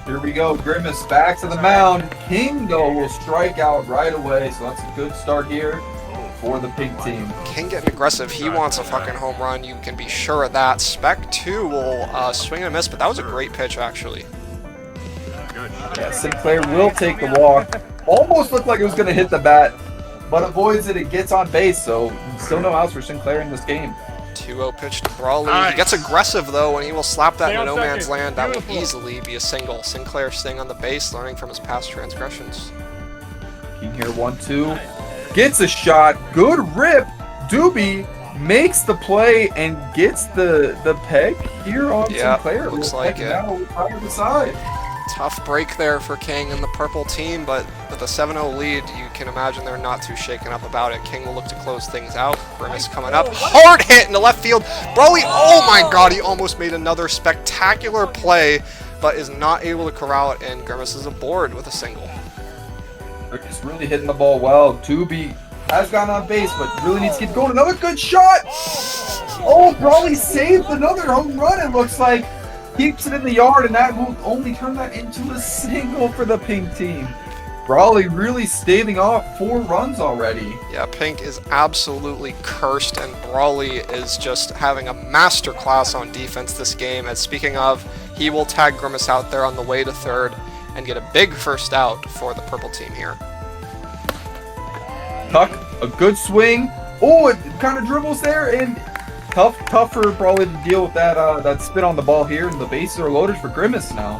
Here we go. Grimace back to the mound. King, though, will strike out right away, so that's a good start here for the Pink team. King getting aggressive. He wants a fucking home run. You can be sure of that. Spec, too, will swing and a miss, but that was a great pitch, actually. Yeah, Sinclair will take the walk. Almost looked like it was going to hit the bat, but avoids it. It gets on base, so still no outs for Sinclair in this game. 2-0 pitch to Brawley. Nice. He gets aggressive, though, and he will slap that in no man's land. That will easily be a single. Sinclair staying on the base, learning from his past transgressions. King here, 1-2. Gets a shot. Good rip. Doobie makes the play and gets the peg here on Sinclair. Looks like it. Now out of the side. Tough break there for King and the purple team, but with a 7-0 lead, you can imagine they're not too shaken up about it. King will look to close things out. Grimace coming up. Hard hit into left field. Brawley, oh my god, he almost made another spectacular play, but is not able to corral it, and Grimace is aboard with a single. They're just really hitting the ball well. Doobie has gotten on base, but really needs to keep going. Another good shot! Oh, Brawley saved another home run, it looks like. Keeps it in the yard, and that will only turn that into a single for the pink team. Brawley really staving off 4 runs already. Yeah, Pink is absolutely cursed, and Brawley is just having a masterclass on defense this game. And speaking of, he will tag Grimace out there on the way to third and get a big first out for the purple team here. Tuck, a good swing. Oh, it kind of dribbles there, and tough for Brawley to deal with that spin on the ball here, and the bases are loaded for Grimace now.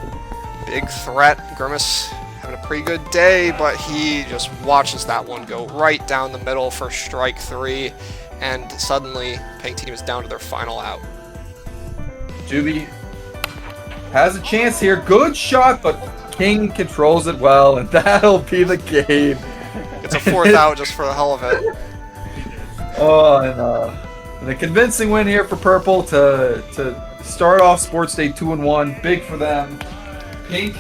Big threat. Grimace having a pretty good day, but he just watches that one go right down the middle for strike 3, and suddenly Pink team is down to their final out. Juby has a chance here. Good shot, but King controls it well, and that'll be the game. It's a 4th out just for the hell of it. Oh, and a convincing win here for Purple to start off Sports Day 2-1. Big for them. Pink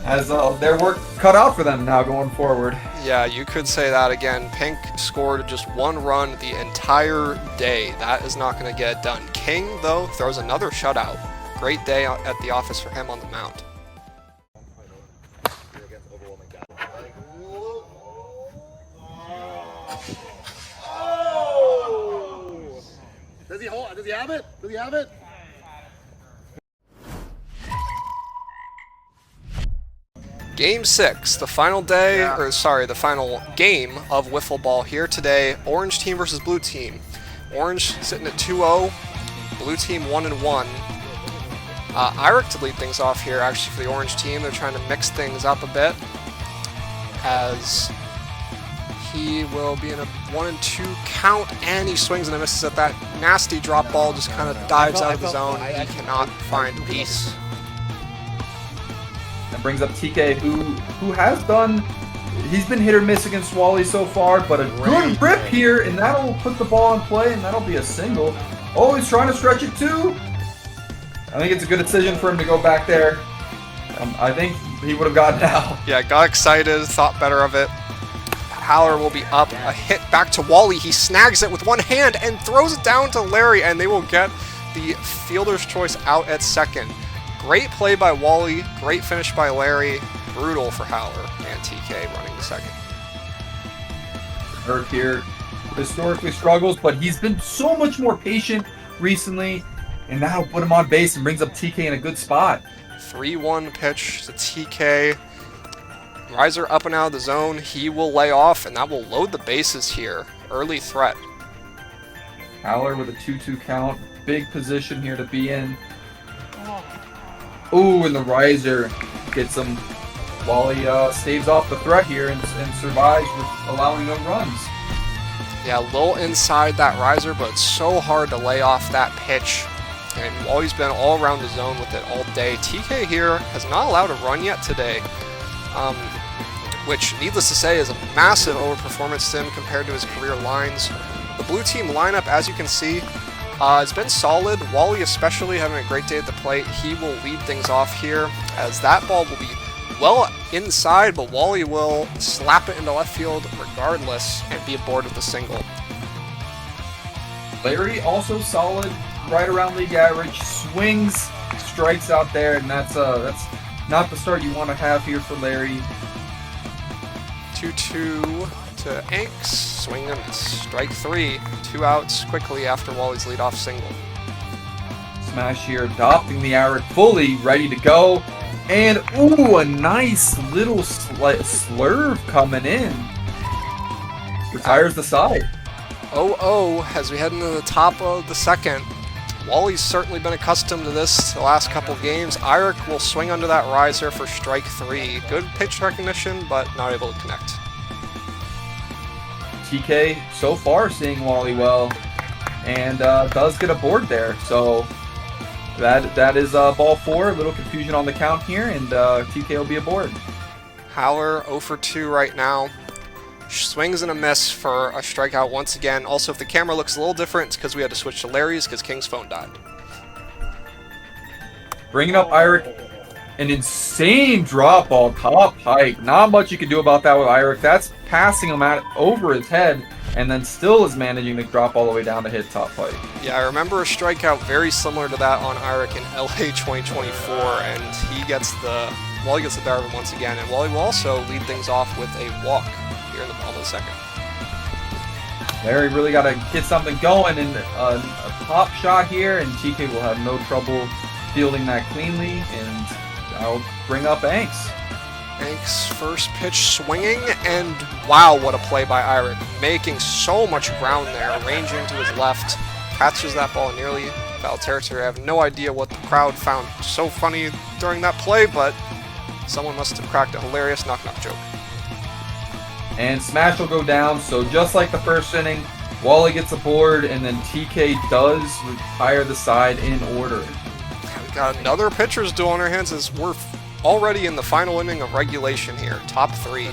has their work cut out for them now going forward. Yeah, you could say that again. Pink scored just 1 run the entire day. That is not going to get done. King, though, throws another shutout. Great day at the office for him on the mound. Does he have it? Does he have it? Game 6, the final the final game of Wiffle Ball here today. Orange team versus blue team. Orange sitting at 2-0, blue team 1-1. Iric to lead things off here actually for the orange team. They're trying to mix things up a bit, as he will be in a 1-2 count, and he swings and misses at that nasty drop ball, just kind of dives out of the zone. He cannot find peace. That brings up TK, who has done, he's been hit or miss against Wally so far, but a good rip here, and that'll put the ball in play, and that'll be a single. Oh, he's trying to stretch it too. I think it's a good decision for him to go back there. I think he would have gotten out. Yeah, got excited, thought better of it. Howler will be up, a hit back to Wally. He snags it with one hand and throws it down to Larry, and they will get the fielder's choice out at second. Great play by Wally, great finish by Larry. Brutal for Howler, and TK running the second. Hurt here historically struggles, but he's been so much more patient recently, and that'll put him on base and brings up TK in a good spot. 3-1 pitch to TK. Riser up and out of the zone. He will lay off, and that will load the bases here. Early threat. Howler with a 2-2 count. Big position here to be in. Ooh, and the riser gets him. Wally staves off the threat here and survives with allowing no runs. Yeah, a little inside that riser, but it's so hard to lay off that pitch. And Wally's been all around the zone with it all day. TK here has not allowed a run yet today, which, needless to say, is a massive overperformance to him compared to his career lines. The blue team lineup, as you can see, has been solid. Wally especially having a great day at the plate. He will lead things off here, as that ball will be well inside, but Wally will slap it into left field regardless and be aboard with a single. Larry also solid, right around league average, swings, strikes out there, and that's not the start you want to have here for Larry. 2-2 to Anks, swing and miss. Strike 3, 2 outs quickly after Wally's leadoff single. Smash here, adopting the Eric fully, ready to go. And, ooh, a nice little slurve coming in. Retires the side. 0-0 as we head into the top of the second. Wally's certainly been accustomed to this the last couple games. Iric will swing under that riser for strike 3. Good pitch recognition, but not able to connect. TK so far seeing Wally well, and does get a board there. So that is ball 4. A little confusion on the count here, and TK will be aboard. Howler 0 for 2 right now. Swings and a miss for a strikeout once again. Also, if the camera looks a little different, it's because we had to switch to Larry's because King's phone died. Bringing up Iric. An insane drop ball, top hike. Not much you can do about that with Iric. That's passing him over his head, and then still is managing to drop all the way down to hit top pipe. Yeah, I remember a strikeout very similar to that on Eirik in LA 2024, and he gets the better of him once again, and Wally will also lead things off with a walk here in the bottom of the second. Larry really got to get something going, and a pop shot here, and TK will have no trouble fielding that cleanly, and I'll bring up Anks. Anks' first pitch swinging, and wow, what a play by Eirik. Making so much ground there, ranging to his left. Catches that ball in nearly foul territory. I have no idea what the crowd found so funny during that play, but someone must have cracked a hilarious knock-knock joke. And smash will go down, so just like the first inning, Wally gets aboard, and then TK does retire the side in order. We got another pitcher's duel on our hands as we're already in the final inning of regulation here. Top 3.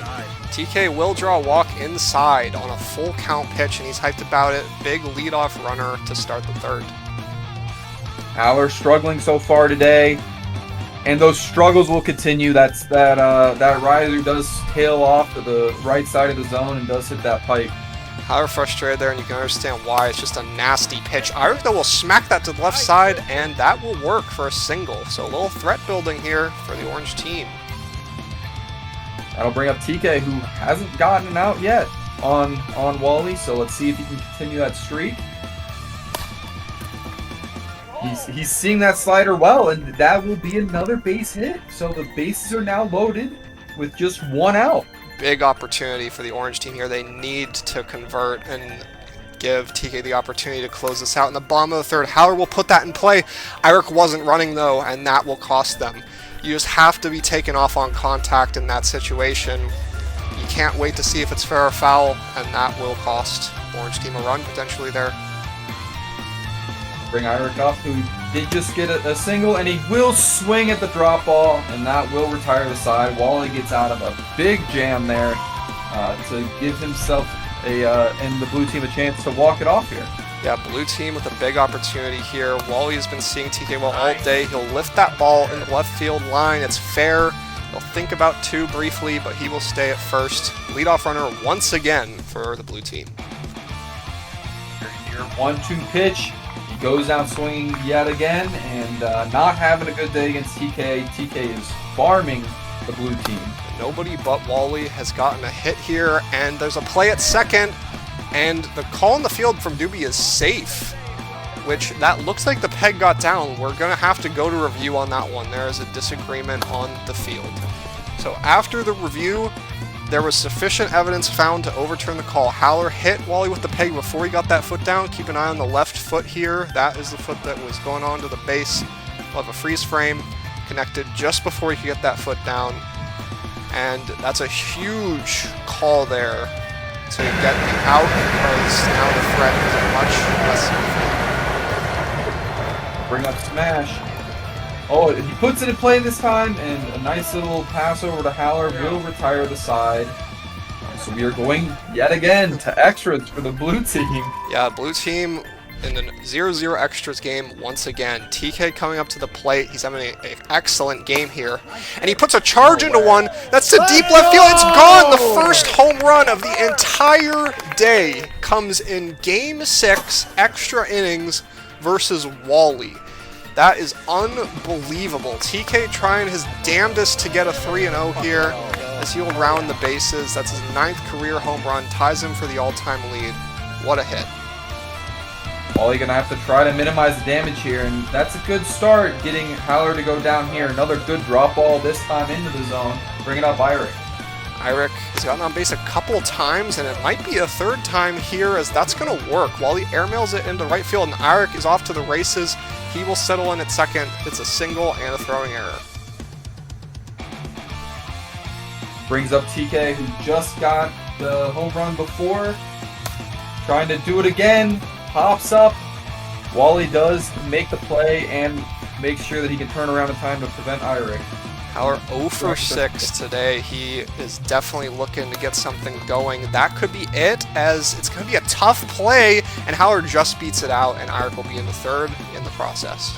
TK will draw a walk inside on a full count pitch, and he's hyped about it. Big leadoff runner to start the third. Haller struggling so far today, and those struggles will continue. That riser does tail off to the right side of the zone and does hit that pipe. Haller frustrated there, and you can understand why. It's just a nasty pitch. Eirik, though, will smack that to the left side, and that will work for a single. So a little threat building here for the orange team. That'll bring up TK, who hasn't gotten an out yet on Wally, so let's see if he can continue that streak. He's seeing that slider well, and that will be another base hit. So the bases are now loaded with just one out. Big opportunity for the orange team here. They need to convert and give TK the opportunity to close this out. In the bottom of the third, Haller will put that in play. Eirik wasn't running, though, and that will cost them. You just have to be taken off on contact in that situation. You can't wait to see if it's fair or foul, and that will cost orange team a run potentially there. Bring Eirik up, who did just get a single, and he will swing at the drop ball, and that will retire the side. Wally gets out of a big jam there to give himself and the blue team a chance to walk it off here. Yeah, blue team with a big opportunity here. Wally has been seeing TK well all day. He'll lift that ball in the left field line. It's fair. He'll think about 2 briefly, but he will stay at first. Leadoff runner once again for the blue team. Here, 1-2 pitch. Goes down swinging yet again, and not having a good day against TK. TK is farming the blue team. Nobody but Wally has gotten a hit here, and there's a play at second, and the call in the field from Doobie is safe, which that looks like the peg got down. We're going to have to go to review on that one. There is a disagreement on the field. So after the review, there was sufficient evidence found to overturn the call. Haller hit Wally with the peg before he got that foot down. Keep an eye on the left foot here. That is the foot that was going on to the base. We'll have a freeze frame connected just before he could get that foot down. And that's a huge call there to get the out, because now the threat is much less. Bring up smash. Oh, he puts it in play this time, and a nice little pass over to Haller will retire the side. So we are going yet again to extras for the blue team. Yeah, blue team in a 0-0 extras game once again. TK coming up to the plate. He's having an excellent game here. And he puts a charge into one. That's to deep left field. It's gone! The first home run of the entire day comes in Game 6 extra innings versus Wally. That is unbelievable. TK trying his damnedest to get a 3-0 here as he'll round the bases. That's his 9th career home run, ties him for the all-time lead. What a hit. Wally gonna have to try to minimize the damage here, and that's a good start, getting Haller to go down here. Another good drop ball, this time into the zone, bringing up Eirik. Eirik has gotten on base a couple times, and it might be a 3rd time here, as that's going to work. Wally airmails it into right field, and Eirik is off to the races. He will settle in at second. It's a single and a throwing error. Brings up TK, who just got the home run before. Trying to do it again. Pops up. Wally does make the play and makes sure that he can turn around in time to prevent Eirik. Haller 0 for 6 today. He is definitely looking to get something going. That could be it, as it's going to be a tough play, and Haller just beats it out, and Eirik will be in the 3rd in the process.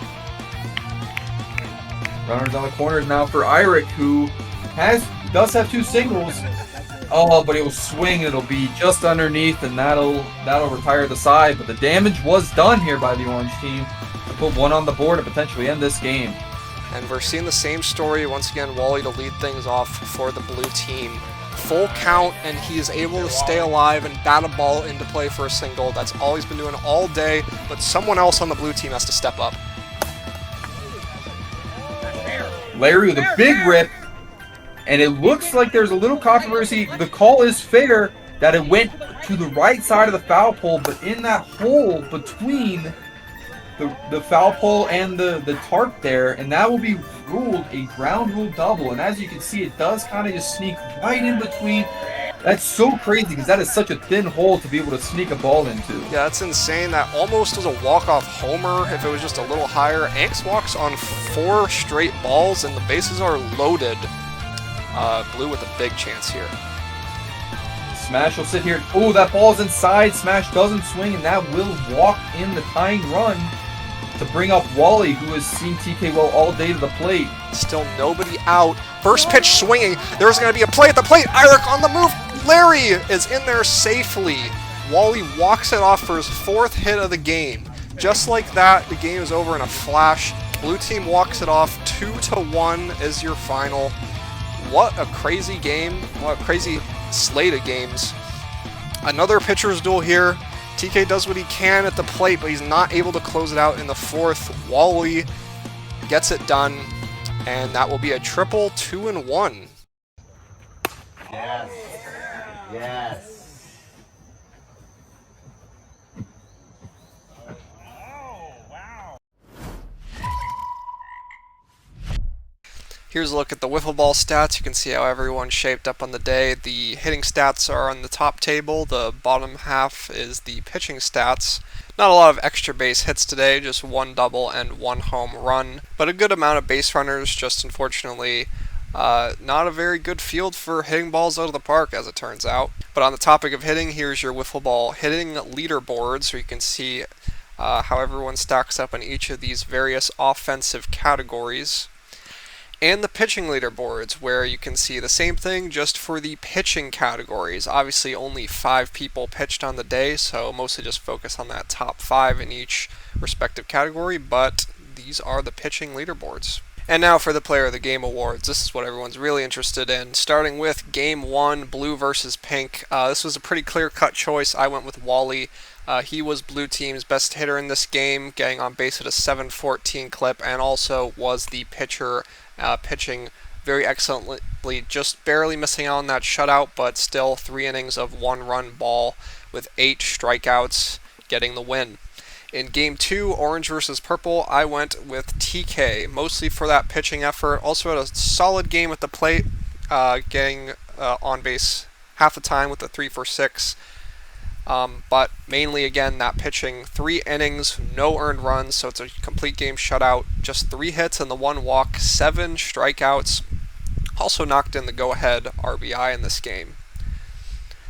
Runners on the corners now for Eirik, who does have 2 singles. Oh, but it will swing. It'll be just underneath, and that'll retire the side. But the damage was done here by the orange team to put one on the board and potentially end this game. And we're seeing the same story once again. Wally to lead things off for the blue team. Full count, and he is able to stay alive and bat a ball into play for a single. That's all he's been doing all day, but someone else on the blue team has to step up. Larry with a big rip, and it looks like there's a little controversy. The call is fair that it went to the right side of the foul pole, but in that hole between the foul pole and the tarp there, and that will be ruled a ground rule double. And as you can see, it does kind of just sneak right in between. That's so crazy because that is such a thin hole to be able to sneak a ball into. Yeah, that's insane. That almost was a walk-off homer if it was just a little higher. Anx walks on 4 straight balls, and the bases are loaded. Blue with a big chance here. Smash will sit here. Oh, that ball's inside. Smash doesn't swing, and that will walk in the tying run to bring up Wally, who has seen TK well all day to the plate. Still nobody out. First pitch swinging. There's going to be a play at the plate. Eirik on the move. Larry is in there safely. Wally walks it off for his 4th hit of the game. Just like that, the game is over in a flash. Blue team walks it off. 2-1 is your final. What a crazy game. What a crazy slate of games. Another pitcher's duel here. TK does what he can at the plate, but he's not able to close it out in the 4th. Wally gets it done, and that will be a triple 2-1. Yes. Yes. Here's a look at the wiffle ball stats. You can see how everyone's shaped up on the day. The hitting stats are on the top table. The bottom half is the pitching stats. Not a lot of extra base hits today, just 1 double and 1 home run. But a good amount of base runners, just unfortunately not a very good field for hitting balls out of the park, as it turns out. But on the topic of hitting, here's your wiffle ball hitting leaderboards, where you can see how everyone stacks up in each of these various offensive categories. And the pitching leaderboards, where you can see the same thing just for the pitching categories. Obviously only 5 people pitched on the day, so mostly just focus on that top 5 in each respective category, but these are the pitching leaderboards. And now for the Player of the Game awards. This is what everyone's really interested in. Starting with Game 1, Blue versus Pink. This was a pretty clear-cut choice. I went with Wally. He was Blue Team's best hitter in this game, getting on base at a 714 clip, and also was the pitcher pitching very excellently, just barely missing out on that shutout, but still 3 innings of 1-run ball with 8 strikeouts, getting the win. In Game 2, Orange versus Purple, I went with TK, mostly for that pitching effort. Also had a solid game at the plate, getting on base half the time with a 3 for 6. But mainly, again, that pitching. 3 innings, no earned runs, so it's a complete game shutout. Just 3 hits and the 1 walk, 7 strikeouts. Also knocked in the go-ahead RBI in this game.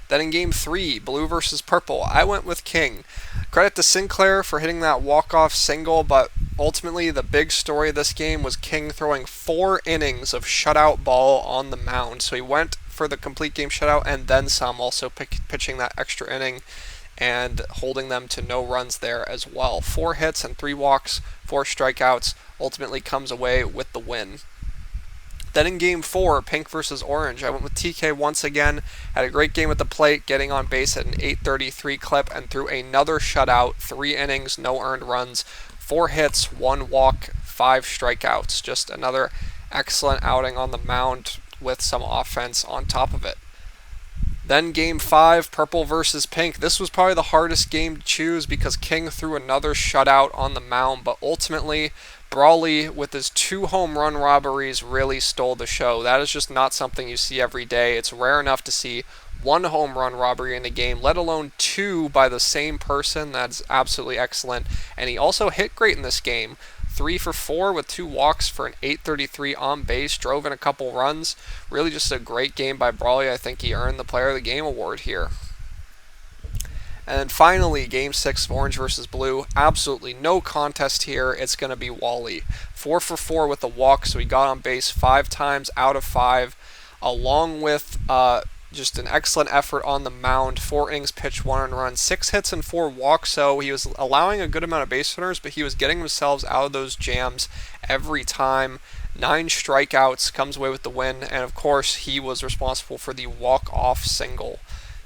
Then in Game 3, Blue versus Purple, I went with King. Credit to Sinclair for hitting that walk-off single, but ultimately the big story of this game was King throwing 4 innings of shutout ball on the mound. So he went for the complete game shutout and then some, also pitching that extra inning and holding them to no runs there as well. 4 hits and 3 walks, 4 strikeouts, ultimately comes away with the win. Then in Game 4, Pink versus Orange, I went with TK once again. Had a great game at the plate, getting on base at an 833 clip and threw another shutout, 3 innings, no earned runs, 4 hits, 1 walk, 5 strikeouts. Just another excellent outing on the mound with some offense on top of it. Then Game 5, Purple versus Pink. This was probably the hardest game to choose because King threw another shutout on the mound, but ultimately Brawley, with his 2 home run robberies, really stole the show. That is just not something you see every day. It's rare enough to see 1 home run robbery in a game, let alone 2 by the same person. That's absolutely excellent. And he also hit great in this game. 3 for 4 with 2 walks for an 833 on base, drove in a couple runs. Really just a great game by Brawley. I think he earned the Player of the Game award here. And then finally, Game 6 of Orange versus Blue. Absolutely no contest here. It's going to be Wally. 4 for 4 with a walk, so he got on base 5 times out of 5, along with Just an excellent effort on the mound. 4 innings pitched, 1 earned run, 6 hits and 4 walks. So he was allowing a good amount of base runners, but he was getting himself out of those jams every time. 9 strikeouts, comes away with the win, and of course he was responsible for the walk-off single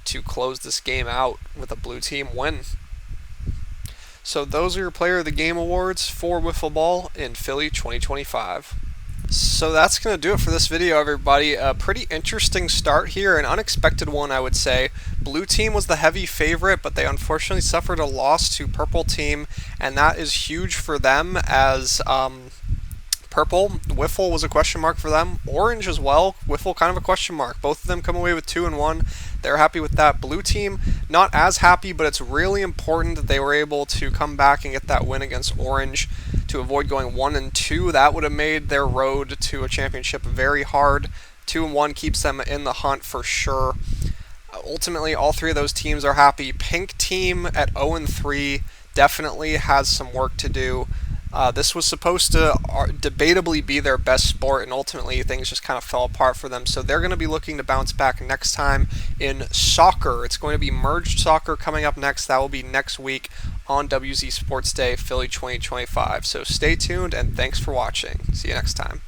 to close this game out with a blue team win. So those are your Player of the Game awards for Wiffle Ball in Philly 2025. So that's going to do it for this video, everybody. A pretty interesting start here, an unexpected one, I would say. Blue team was the heavy favorite, but they unfortunately suffered a loss to purple team, and that is huge for them as purple, Wiffle was a question mark for them. Orange as well, Wiffle kind of a question mark. Both of them come away with 2 and 1. They're happy with that. Blue team, not as happy, but it's really important that they were able to come back and get that win against Orange to avoid going 1 and 2. That would have made their road to a championship very hard. 2 and 1 keeps them in the hunt for sure. Ultimately, all 3 of those teams are happy. Pink team at 0 and 3 definitely has some work to do. This was supposed to debatably be their best sport, and ultimately things just kind of fell apart for them. So they're going to be looking to bounce back next time in soccer. It's going to be merged soccer coming up next. That will be next week on WZ Sports Day, Philly 2025. So stay tuned, and thanks for watching. See you next time.